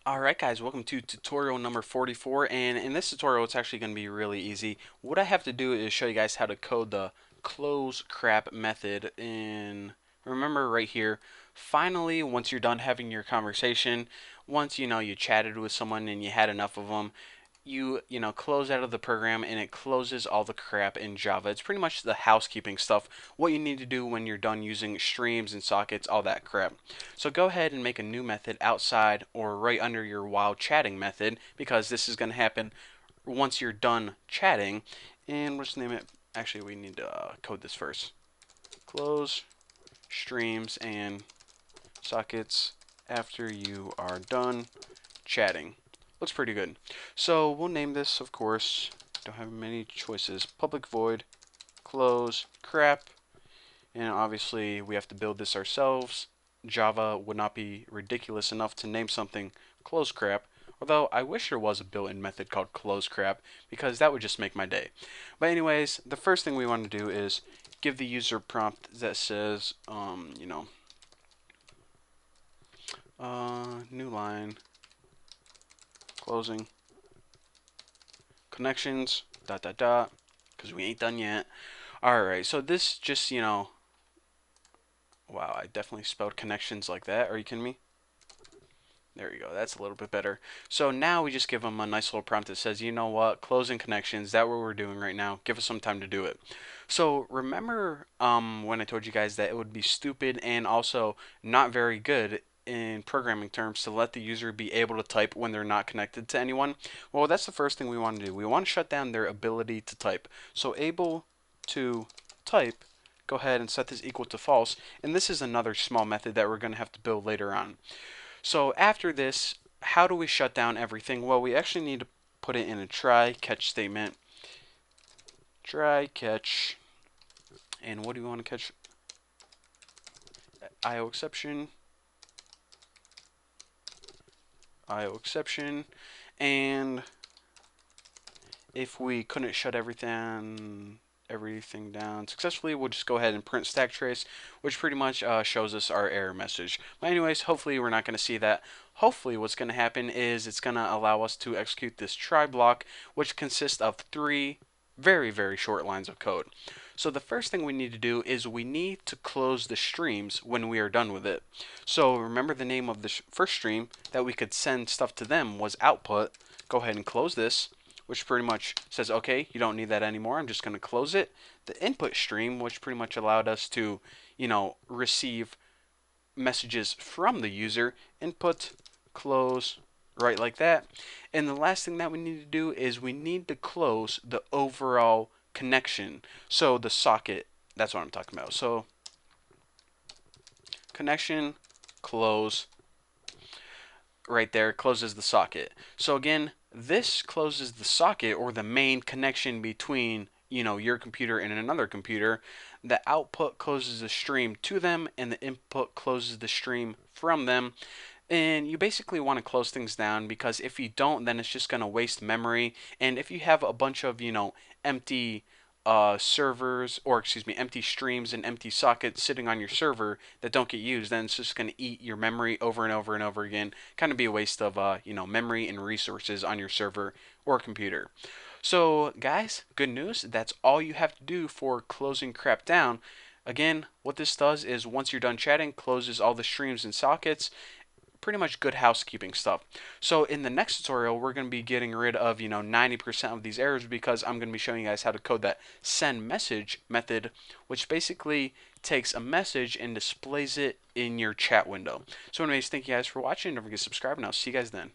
Alright guys, welcome to tutorial number 44, and in this tutorial it's actually going to be really easy. What I have to do is show you guys how to code the close crap method in, remember right here, finally once you're done having your conversation, once you chatted with someone and you had enough of them, you close out of the program and it closes all the crap in Java. It's pretty much the housekeeping stuff, what you need to do when you're done using streams and sockets, all that crap. So go ahead and make a new method outside or right under your while chatting method, because this is going to happen once you're done chatting. And we'll just name it, actually we need to code this first. Close streams and sockets after you are done chatting. Looks pretty good. So we'll name this, of course, don't have many choices, public void close crap, and obviously we have to build this ourselves. Java would not be ridiculous enough to name something close crap, although I wish there was a built-in method called close crap, because that would just make my day. But anyways, the first thing we want to do is give the user prompt that says, new line, closing, connections, dot dot dot, because we ain't done yet. Alright, so this just, wow, I definitely spelled connections like that. Are you kidding me? There you go. That's a little bit better. So now we just give them a nice little prompt that says, you know what, closing connections, that's what we're doing right now. Give us some time to do it. So remember when I told you guys that it would be stupid and also not very good in programming terms to let the user be able to type when they're not connected to anyone? Well, that's the first thing we want to do. We want to shut down their ability to type. So able to type, go ahead and set this equal to false. And this is another small method that we're going to have to build later on. So after this, how do we shut down everything? Well, we actually need to put it in a try catch statement. Try catch. And what do we want to catch? IO exception. IO exception. And if we couldn't shut everything down successfully, we'll just go ahead and print stack trace, which pretty much shows us our error message. But anyways, hopefully we're not going to see that. Hopefully what's going to happen is it's going to allow us to execute this try block, which consists of 3 very, very short lines of code. So the first thing we need to do is we need to close the streams when we are done with it. So remember the name of the first stream that we could send stuff to them was output. Go ahead and close this, which pretty much says, okay, you don't need that anymore. I'm just going to close it. The input stream, which pretty much allowed us to, receive messages from the user. Input, close, right like that. And the last thing that we need to do is we need to close the overall connection. So the socket, that's what I'm talking about. So connection, close, right there, closes the socket. So again, this closes the socket or the main connection between your computer and another computer. The output closes the stream to them, and the input closes the stream from them. And you basically want to close things down, because if you don't, then it's just going to waste memory. And if you have a bunch of empty servers, or excuse me, empty streams and empty sockets sitting on your server that don't get used, then it's just going to eat your memory over and over and over again. Kind of be a waste of memory and resources on your server or computer. So guys, good news. That's all you have to do for closing crap down. Again, what this does is once you're done chatting, closes all the streams and sockets. Pretty much good housekeeping stuff. So in the next tutorial, we're going to be getting rid of 90% of these errors, because I'm going to be showing you guys how to code that send message method, which basically takes a message and displays it in your chat window. So anyways, thank you guys for watching. Don't forget to subscribe, and I'll see you guys then.